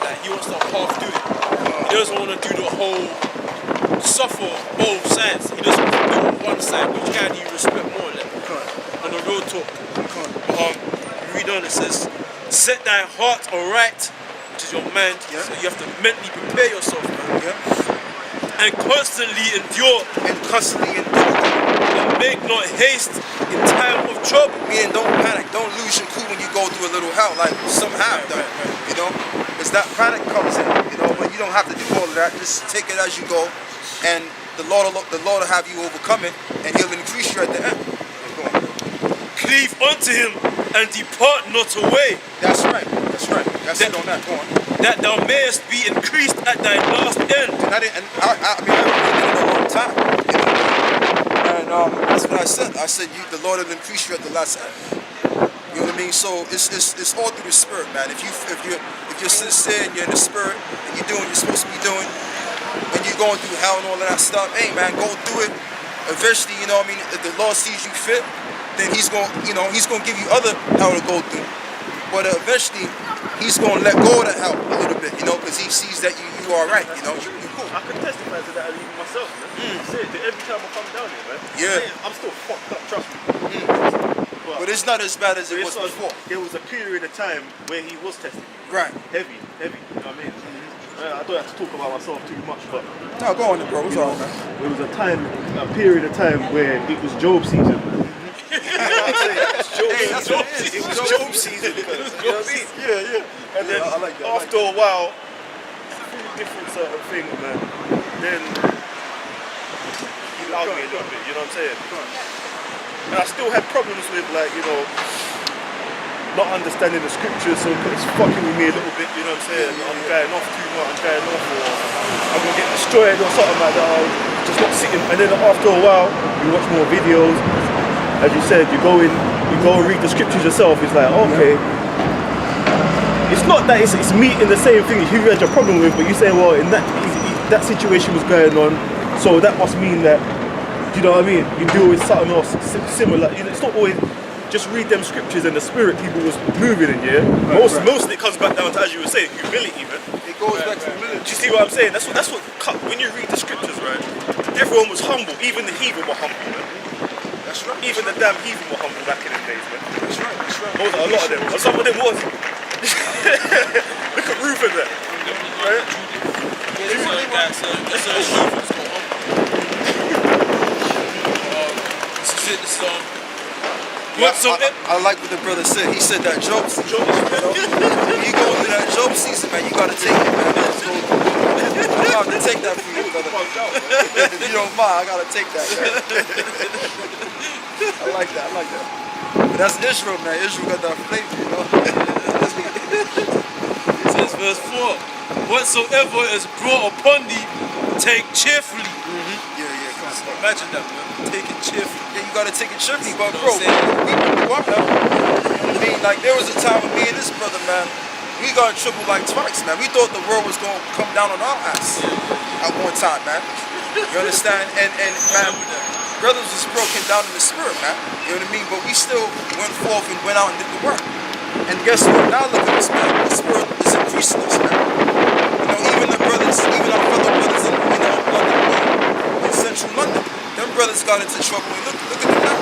Like, he wants to half do it. He doesn't want to do the whole suffer both sides. He just wants to do it one side. Which guy do you respect more? Like, on the real talk. Read on, it says, set thy heart aright, which is your mind. Yeah. So you have to mentally prepare yourself, man. Yeah. And constantly endure. And make not haste in time of trouble. Meaning don't panic, don't lose your cool when you go through a little hell, like some have done, you know? Because that panic comes in, you know, but you don't have to do all of that. Just take it as you go, and the Lord will have you overcome it, and He'll increase you at the end. Cleave unto Him and depart not away. That's right. That's it on that. Go on. That thou mayest be increased at thy last end. And I did it a long time, you know? And that's what I said. I said, the Lord will increase you at the last end. You know what I mean? So it's all through the Spirit, man. If you're sincere and you're in the Spirit and you're doing what you're supposed to be doing, and you're going through hell and all of that stuff, hey man, go through it. Eventually, you know what I mean, if the Lord sees you fit, then He's gonna give you other hell to go through. But eventually, He's gonna let go of the hell a little bit, you know, because He sees that you are right, you know, you're cool. I can testify to that even myself, man. Say it, every time I come down here, man. Yeah. I'm still fucked up, trust me. But it's not as bad as it was before. There was a period of time where He was testing me. Right. Heavy, you know what I mean? I don't have to talk about myself too much, but No, go on, bro. It's all right, man. there was a period of time where it was Job season. Hey, that's what it is. It was Job season. You know what I mean? Yeah. And then I like that. after a while, through different certain things, man, then He allowed me a little bit, you know what I'm saying? And I still had problems with, like, you know, not understanding the scriptures, so it's fucking with me a little bit, you know what I'm saying? I'm going off too much, I'm going off, or I'm gonna get destroyed or something like that. I'm just not sitting. And then after a while, you watch more videos. As you said, you go and read the scriptures yourself. It's like, okay, it's not that it's meeting the same thing you had your problem with, but you say, well, in that situation was going on, so that must mean that, you know what I mean? You deal with something else similar. You know, it's not always just read them scriptures and the spirit people was moving in, yeah? Most of it comes back down to, as you were saying, humility, man. It goes back to humility. Do you see what I'm saying? That's what when you read the scriptures, right? Everyone was humble, even the heathen were humble, man. That's right. Even the damn heathen were humble back in the days, man. That's right. A lot of them. And some of them was. Look at Ruth in there. Right? I like what the brother said. He said that Job season. You go into that Job season, man, you gotta take it, man. So, I'm about to take that from you, brother. If you don't mind, I gotta take that, man. I like that. But that's Israel, man. Israel got that flavor, you know. It says verse 4, whatsoever is brought upon thee, take cheerfully. Yeah, come on. Imagine that, man. Take it cheerfully. Yeah, you gotta take it cheerfully, but You know bro, what I'm we grew up now. I mean, like, there was a time with me and this brother, man, we got in trouble like twice, man. We thought the world was gonna come down on our ass at one time, man. You understand? And man, brothers was broken down in the spirit, man. You know what I mean? But we still went forth and went out and did the work. And guess what? Now look at us, man. The spirit is increasing us, man. You know, even our fellow brothers in, you know, London, in central London, them brothers got into trouble. And look at them now.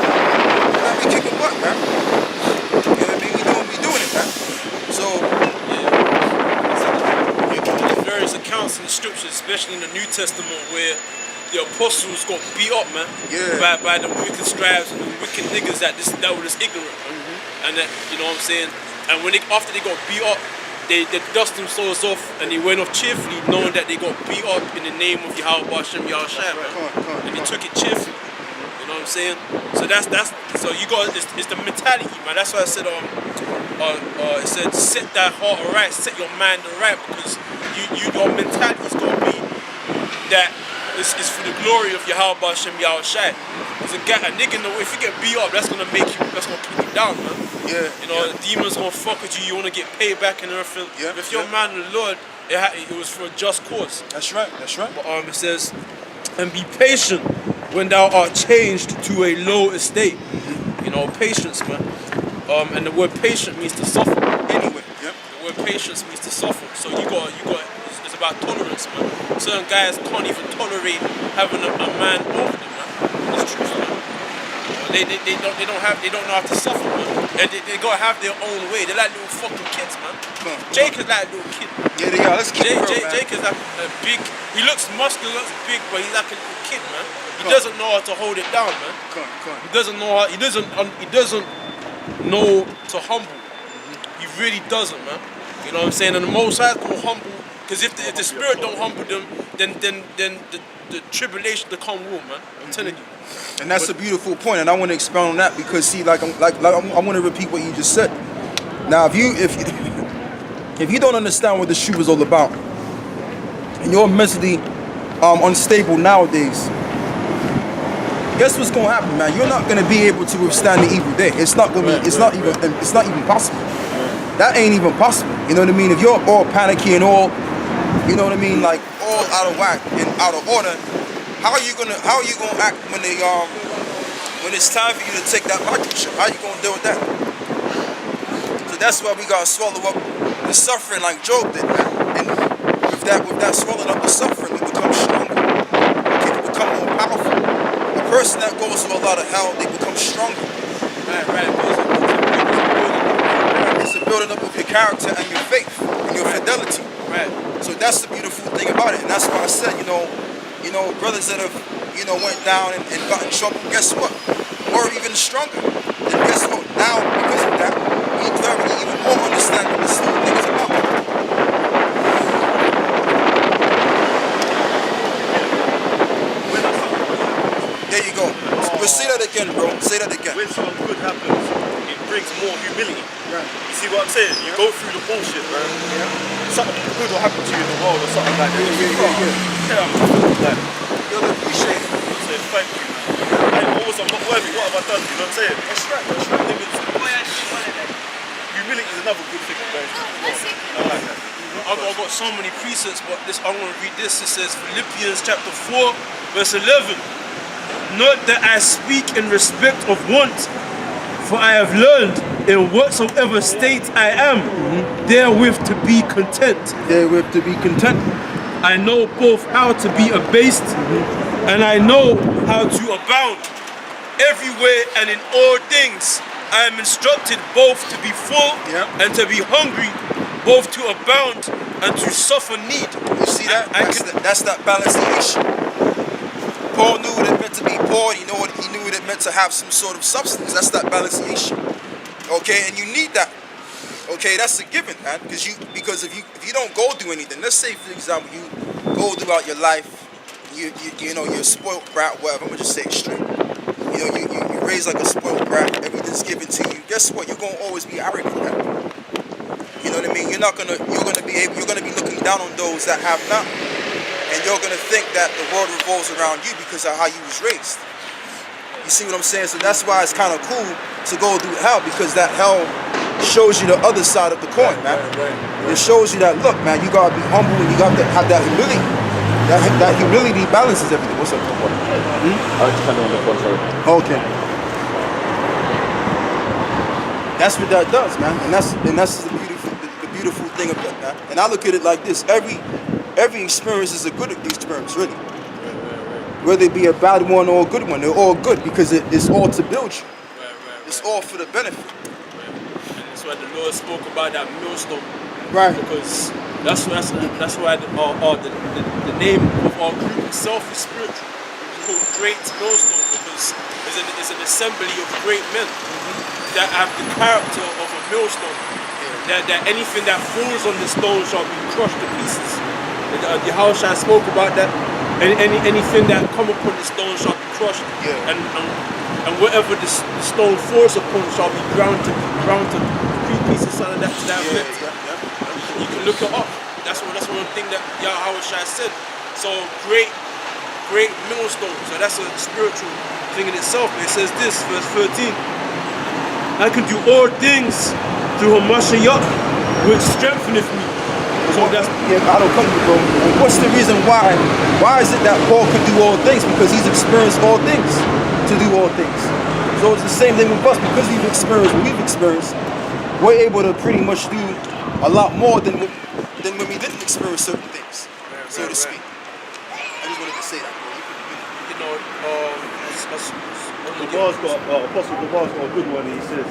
Now we kicking butt, man. You know what I mean? We doing it, man. So There's various accounts in the scriptures, especially in the New Testament, where the apostles got beat up, man, by the wicked scribes and the wicked niggas that were just ignorant, man. And that, you know what I'm saying? And when after they got beat up, they dust themselves off and they went off cheerfully, knowing that they got beat up in the name of Yahweh Hashem Yahushua, man. And they took it cheerfully. You know what I'm saying? So so you got it's the mentality, man. That's why I said it said set thy heart aright, set your mind aright, because your mentality is gonna be that it's for the glory of Yahweh Hashem Yahushua. Because a nigga, if you get beat up, that's gonna kick you down, man. yeah, You know, the demons gonna fuck with you. You wanna get paid back and everything. Yeah, If you're a man of the Lord, it was for a just cause. That's right. But it says, and be patient when thou art changed to a low estate. You know, patience, man. And the word patient means to suffer. Anyway, The where patience means to suffer. So you got. It's about tolerance, man. Certain guys can't even tolerate having a man over them, man. It's true, man. They don't know how to suffer, man. And they gotta have their own way. They're like little fucking kids, man. Jake is like a little kid. Yeah, they are. Let's keep it real, man. Jake is like a big. He looks muscular, looks big, but he's like a little kid, man. He doesn't know how to hold it down, man. He doesn't know how. He doesn't know to humble. He really doesn't, man. You know what I'm saying? And the Most High will humble, because if the spirit don't humble them, then the tribulation to come will, man. I'm telling you. And that's a beautiful point, and I want to expound on that because see, I want to repeat what you just said. Now, if you don't understand what the shoe is all about, and you're mentally unstable nowadays, guess what's gonna happen, man? You're not gonna be able to withstand the evil day. It's not gonna be. It's not even possible. That ain't even possible. You know what I mean? If you're all panicky and all, you know what I mean, like all out of whack and out of order. How are you gonna act when it's time for you to take that market shot? How you gonna deal with that? So that's why we gotta swallow up the suffering like Job did, man. And with that swallowing up the suffering, we become stronger. We become more powerful. A person that goes through a lot of hell, they become stronger. Right. It's a building up of your character and your faith and your fidelity. Right. So that's the beautiful thing about it, and that's why I said, you know, brothers that have, went down and got in trouble, guess what? Or even stronger. And guess what? Now, because of that, we thoroughly even more understand what this whole thing is about. There you go. But say that again, bro. Say that again. When something good happens, it brings more humility. Right. You see what I'm saying? You go through the bullshit, man. Yeah. Something good will happen to you in the world or something like that. Yeah. Like, You'll appreciate it. I'm saying thank you. And also, I'm not worthy. What have I done? You know what I'm saying? That's right. Humility is another good thing, man. I like that. I've got so many precepts, but I'm going to read this. It says Philippians chapter 4, verse 11. Note that I speak in respect of want, for I have learned in whatsoever state I am, therewith to be content. Therewith to be content. I know both how to be abased, and I know how to abound. Everywhere and in all things, I am instructed both to be full and to be hungry, both to abound and to suffer need. You see that? That's that balancing. Paul knew what it meant to be poor. He knew what it meant to have some sort of substance. That's that balancing. Okay, and you need that. Okay, that's a given, man. Because if you don't go do anything, let's say for example you go throughout your life, you're a spoiled brat, whatever. I'm gonna just say it straight. You raise like a spoiled brat. Everything's given to you. Guess what? You're gonna always be arrogant, man. You know what I mean? You're gonna be looking down on those that have not, and you're gonna think that the world revolves around you because of how you was raised. You see what I'm saying? So that's why it's kind of cool to go through hell, because that hell shows you the other side of the coin, man. Right. It shows you that, look, man, you gotta be humble and you gotta have that humility. That humility balances everything. What's up, boy? I was just on the phone, sorry. Okay. That's what that does, man. And that's the beautiful thing of that, man. And I look at it like this: every experience is a good experience, really. Whether it be a bad one or a good one, they're all good because it's all to build you. It's all for the benefit. And that's why the Lord spoke about that millstone. Right. Because that's why the name of our group itself is spiritual. It's called Great Millstone because it's an assembly of great men that have the character of a millstone. That anything that falls on the stone shall be crushed to pieces. The house I spoke about that. Anything that come upon the stone shall be crushed, and whatever the stone falls upon shall be ground to 3 pieces out of that effect. You can look it up. That's one thing that Yahweh Shai said. So great millstone. So that's a spiritual thing in itself. It says this, verse 13. I can do all things through Hamashiach, which strengtheneth me. So that's I don't come to you, bro. What's the reason why? Why is it that Paul can do all things? Because he's experienced all things to do all things. So it's the same thing with us. Because we've experienced what we've experienced, we're able to pretty much do a lot more than when we didn't experience certain things, so to speak. I just wanted to say that. You know, Gabar's got Apostle Gabar's got a good one. He says,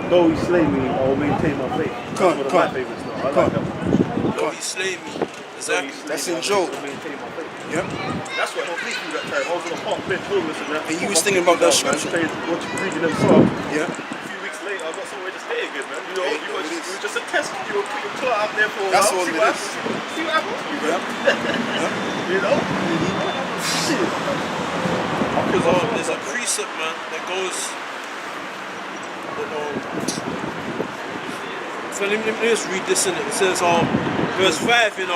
though he slay me, I will maintain my faith. That's one of my favorites now. I like that one. though he slay me. Exactly. That's in Job. Maintain my faith. Yeah. That's what helped me through that time. I was on a park bench homeless and that. And you was thinking about that scripture. Reading them songs. Yeah. A few weeks later, I got somewhere to stay again, man. You know, Hey, it was just a test. You know, put your clout out there for a That's while. all See it what is. happens. See what happens. Yeah. You know? Shit. Because there's a precept, man, that goes, you know. So let me just read this in it. It says, verse 5 in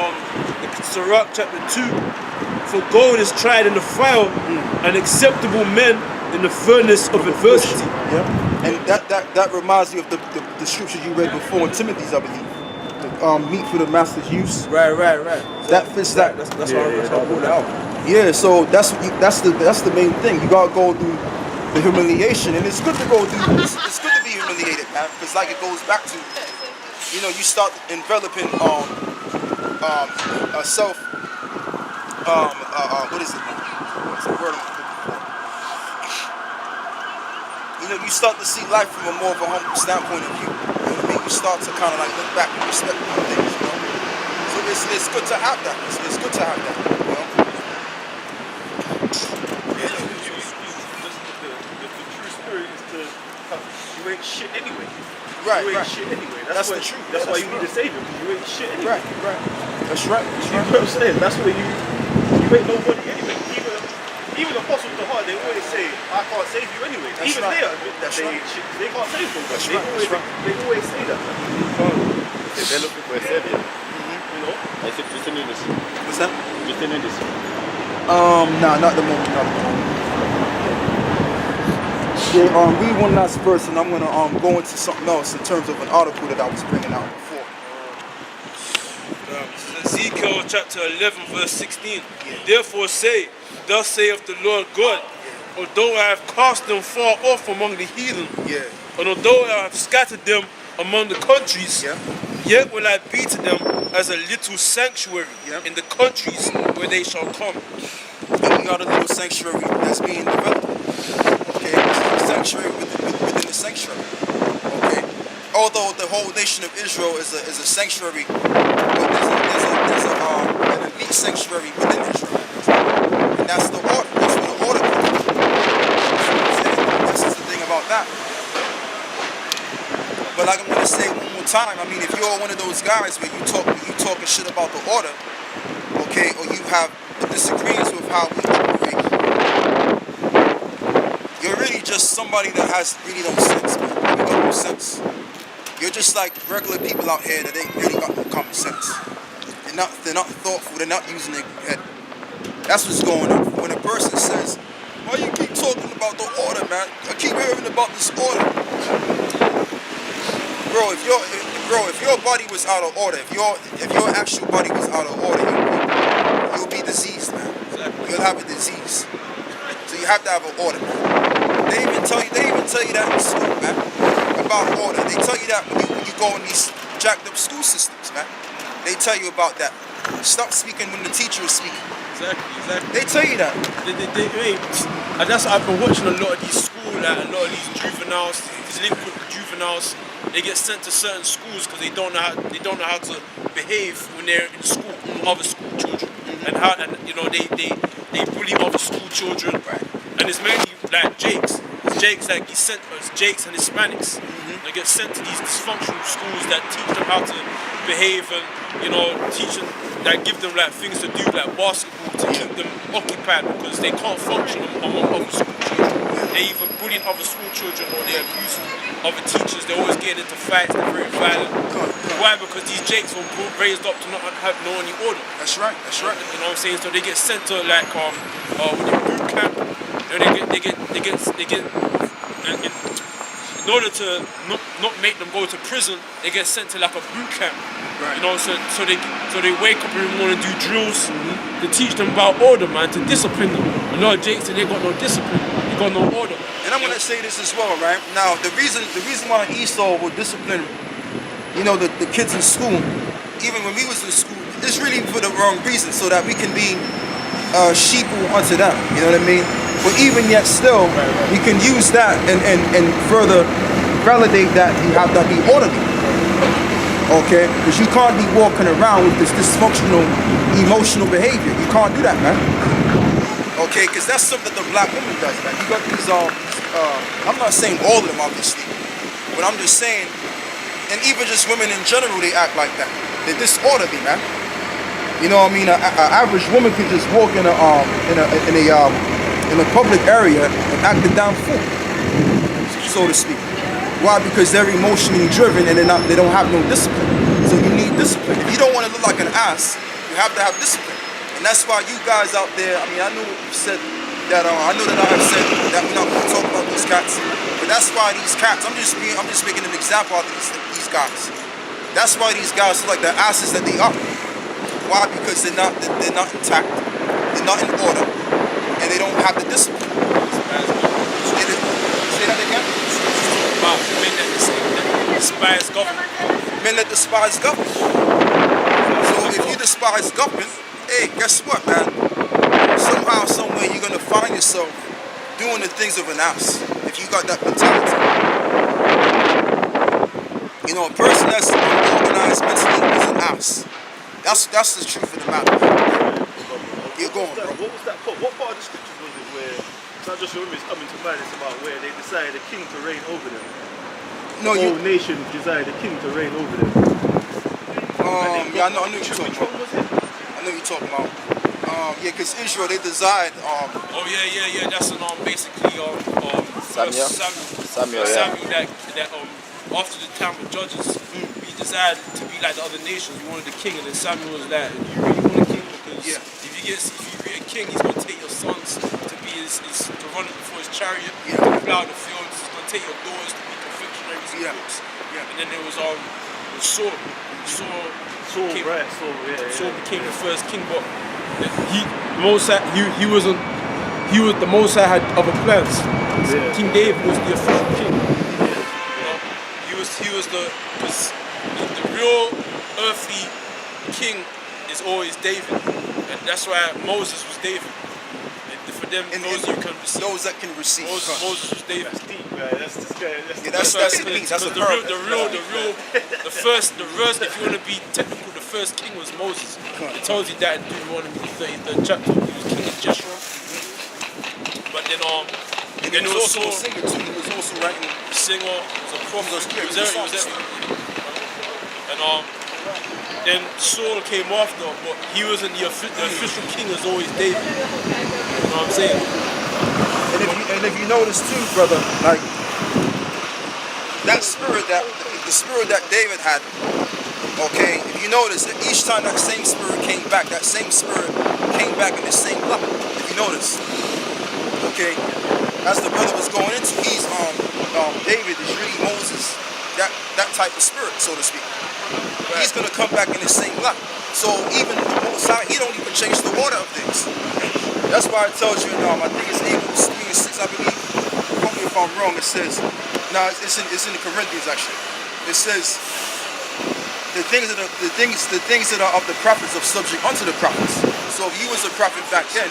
Sirach chapter 2. For gold is tried in the fire, and acceptable men in the furnace of adversity. Yeah. And that reminds me of the scripture you read before in Timothy's, I believe. Meat for the master's use. Right. That fits that. That's why I brought it out. Yeah, so that's the main thing. You gotta go through the humiliation, and it's good to go through. It's good to be humiliated, man, because like it goes back to, you know, you start enveloping a self. What is it? What's the word? You know, you start to see life from a more of a humble standpoint of view. You know what I mean? You start to kind of like look back and respect things, you know. So it's good to have that. It's good to have that, you know. The true spirit is to you ain't shit anyway. Right. You ain't shit anyway. That's the why, truth. That's why That's you need a savior, because you ain't shit anyway. Right. That's right. You know what I'm saying? That's where you ain't nobody anyway. Even apostles of the heart, they always say, I can't save you anyway. That's even right. they admit that they ain't shit. They can't save them. That's They right. They always say that. They're looking for a savior. You know? I said, just in this. What's that? Just in this. Nah, not the moment. Yeah, read one last verse, and I'm gonna go into something else in terms of an article that I was bringing out before. Ezekiel chapter 11 verse 16. Therefore say, thus saith the Lord God, although I have cast them far off among the heathen, Yeah. and although I have scattered them among the countries, Yeah. yet will I be to them as a little sanctuary in the countries where they shall come. And we got a little sanctuary that's being developed. Okay, it's a sanctuary within the sanctuary. Okay, although the whole nation of Israel is a sanctuary, but there's an elite sanctuary within Israel, and that's the order. That's where the order comes. That's just the thing about that. But like I'm gonna say one more time, I mean, if you're one of those guys where you talking shit about the order, okay, or you have disagreements with how we operate, you're really just somebody that has really no sense, man. You got no sense. You're just like regular people out here that ain't really got no common sense. They're not thoughtful. They're not using their head. That's what's going on. When a person says, "Why you keep talking about the order, man? I keep hearing about this order." Bro, if your body was out of order, if your actual body was out of order, you'll be diseased, man. You'll have a disease. So you have to have an order, man. They even tell you that in school, man, about order. They tell you that when you go in these jacked up school systems, man. They tell you about that. Stop speaking when the teacher is speaking. Exactly. They tell you that. And that's I've been watching a lot of these schools, like a lot of these juveniles, these delinquent juveniles. They get sent to certain schools because they don't know how to behave when they're in school with other school children, and you know they bully other school children, and it's mainly like Jakes. It's Jakes that get sent. It's Jakes and Hispanics. They get sent to these dysfunctional schools that teach them how to behave and, you know, teach them, that give them like things to do like basketball to keep them occupied because they can't function among other school children. They either bullying other school children or they're abusing other teachers. They're always getting into fights. They're very violent. Why? Because these Jakes were raised up to not have no any order. That's right. You know what I'm saying? So they get sent to like with the boot camp. You know, they get in order to not make them go to prison, they get sent to like a boot camp. Right. You know, so they wake up every morning and do drills to teach them about order, man, to discipline them. A lot of Jakes said they got no discipline, they got no order. And I'm gonna say this as well, right? Now the reason why Esau will discipline you know, the kids in school, even when we was in school, it's really for the wrong reason, so that we can be sheeple unto them. You know what I mean? But even yet still, we can use that and further validate that you have to be orderly. Okay? Because you can't be walking around with this dysfunctional emotional behavior. You can't do that, man. Okay? Because that's something that the black woman does, man. You got these, I'm not saying all of them, obviously, but I'm just saying, and even just women in general, they act like that. They're disorderly, man. You know what I mean? An average woman can just walk in a public area and act a damn fool, so to speak. Why? Because they're emotionally driven and they don't have no discipline. So you need discipline. If you don't want to look like an ass, you have to have discipline. And that's why you guys out there, I mean, I know you said that, I know that I have said that we're not going to talk about these cats, but that's why these cats, I'm just making an example out of these guys. That's why these guys look like the asses that they are. Why? Because they're not intact, they're not in order, and they don't have the discipline. Say that again? Wow, men that despise government. Men that despise government. So if you despise government, hey, guess what, man? Somehow, somewhere, you're gonna find yourself doing the things of an ass if you got that mentality. You know, a person that's unorganized mentally is an ass. That's the truth of the matter. You're going, bro. What was that part? What part of the scriptures was it where it's not just your image coming to mind, it's about where they decided a king to reign over them? No, the whole nation desired a king to reign over them. Yeah, I know what you're talking Which one about. was it? I know what you're talking about. Yeah, because Israel, they desired. Oh yeah. That's basically Samuel. Samuel that after the time of Judges, he decided to be like the other nations. He wanted a king, and then Samuel was like, "Do you really want a king? Because if you get a king, he's gonna take your sons to be to run it before his chariot, to plow the fields. He's gonna take your daughters to be confectionaries and cooks." And then there was Saul. Saul became the first king, but he was the Most High had other plans. King David was the official king. He was the real earthly king is always David, and that's why Moses was David. And for them, those that can receive. Moses was David. That's deep, man. That's the deep. That's the verse. The verse. If you want to be technical, the first king was Moses. It tells you that in Deuteronomy 33rd chapter. He was king of Jeshurun. But then he was also a singer too. He was also writing. Singer, he was a prophet, he was everything. And then Saul came after, but he wasn't the official king as always David. You know what I'm saying? And if you notice too, brother, like that spirit the spirit that David had, okay, if you notice that each time that same spirit came back, that same spirit came back in the same level. If you notice. Okay, as the brother was going into, he's David is really Moses, that type of spirit, so to speak. He's gonna come back in the same light. So even the Most High, he don't even change the order of things. That's why it tells you in I think it's Amos 3:6, I believe. Correct me if I'm wrong. It says, it's in the Corinthians actually. It says the things that are of the prophets are subject unto the prophets. So if you was a prophet back then,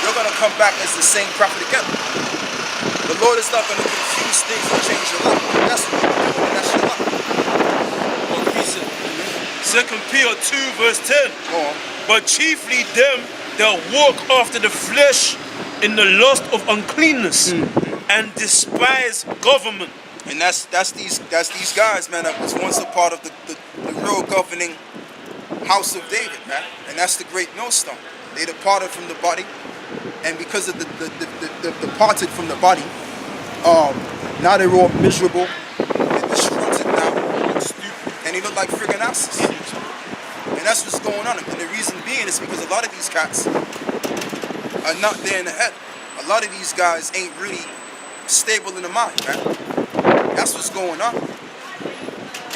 you're going to come back as the same prophet again. The Lord is not going to confuse things and change your life. That's what you're doing, and that's your life. Well, he said, 2 Peter 2 verse 10. Go on. But chiefly them that walk after the flesh in the lust of uncleanness and despise government. And that's these guys, man, that was once a part of the real governing house of David, man. And that's the great millstone. They departed from the body, and because of the departed from the body, now they're all miserable, they're disgruntled now, and they look like friggin' asses. And that's what's going on. And the reason being is because a lot of these cats are not there in the head. A lot of these guys ain't really stable in the mind, man. That's what's going on.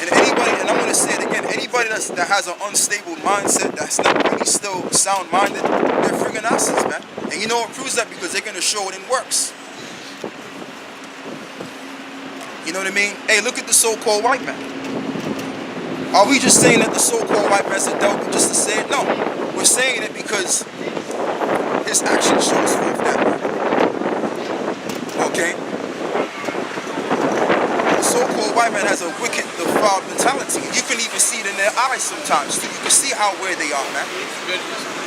And anybody, and I'm going to say it again, anybody that has an unstable mindset, that's not really still sound-minded, they're friggin' asses, man. And you know what proves that? Because they're going to show it in works. You know what I mean? Hey, look at the so-called white man. Are we just saying that the so-called white man's a devil just to say it? No. We're saying it because his action shows forth that. Okay? The so-called white man has a wicked, defiled mentality. You can even see it in their eyes sometimes too. You can see how weird they are, man.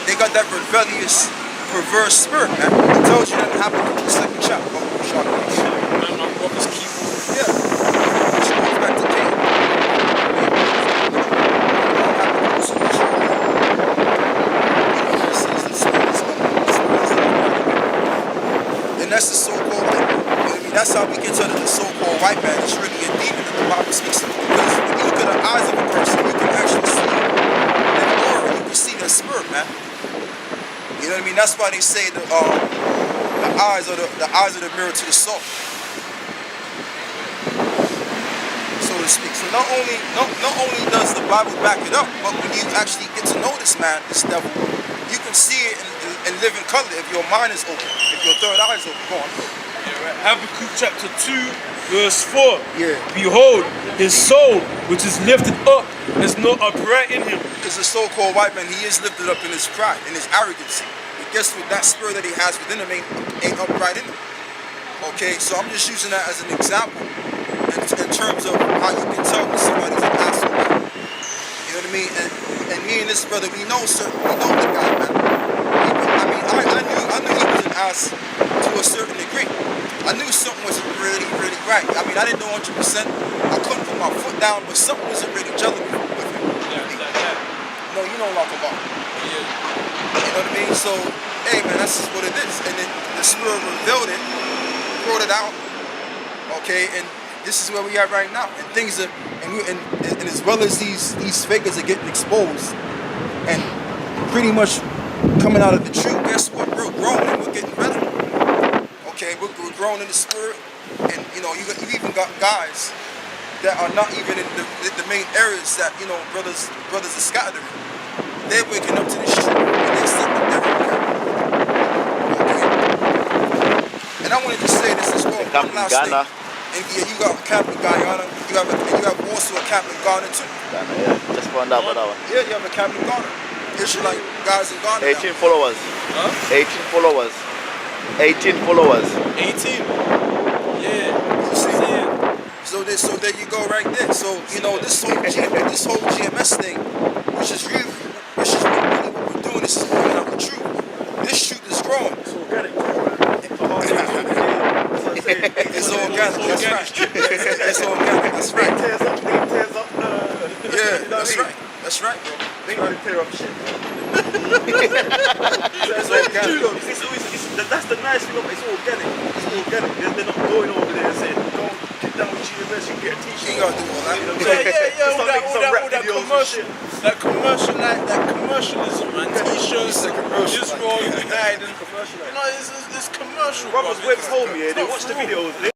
They got that rebellious, perverse spirit, man. It tells you that in Habakkuk, the second chapter. Yeah. Which goes back to Cain. And that's the so-called white man. You know what I mean? That's how we can tell that the so-called white man is really a demon that the Bible speaks of. Because when you look at the eyes of a person, you can actually see that aura. You can see that spirit, man. You know what I mean? That's why they say the eyes are the mirror to the soul, so to speak. So not only does the Bible back it up, but when you actually get to know this man, this devil, you can see it in living color if your mind is open, if your third eye is open. Go on. Yeah, right. Habakkuk chapter 2, verse 4. Yeah. Behold, his soul, which is lifted up, is not upright in him. Because the so-called white man, he is lifted up in his pride, in his arrogancy. But guess what? That spirit that he has within him ain't upright in him. Okay, so I'm just using that as an example in terms of how you can tell when somebody's an asshole. You know what I mean? And me and this brother, we know the guy, man. I knew he was an ass to a certain degree. I knew something wasn't really, really right. I mean, I didn't know 100%. I couldn't put my foot down, but something wasn't really gelling with him. No, you know what I'm talking about. Yeah. You know what I mean? So, hey, man, that's just what it is. And then the spirit revealed it, brought it out. Okay, and this is where we are right now. And things are, and as well as these fakers are getting exposed and pretty much coming out of the truth, guess what? We're growing and we're getting better. Okay, we're growing in the spirit, and you know, you even got guys that are not even in the main areas that, you know, brothers are scattered in. They're waking up to this truth and they're sitting up there. Okay. And I wanted to say this as well. One last thing. And yeah, you got a camp in Guyana. You have also a camp in Ghana too. Ghana, yeah. Just found out about that one. Yeah, you have a camp in Ghana. Israelite guys in Ghana. 18 followers. Huh? 18 followers. 18 followers. 18. Yeah. You see? So there you go right there. So, you know, this whole GMS thing, which is really what we're doing, this is bringing out the truth. This truth is growing. It's organic. It's organic, that's right. It's organic, that's right. Tears up. Yeah, that's right. That's right, bro. They gotta tear up shit. It's organic. That's the nice thing of it. It's organic. It's organic. They're not going over there and saying, go get down with GMS, you can get a t-shirt. You gotta do all that. Yeah, all that commercial, that commercialism, man. T-shirts, Israel United, you know, it's commercial. Brothers went home, yeah, they watched the videos.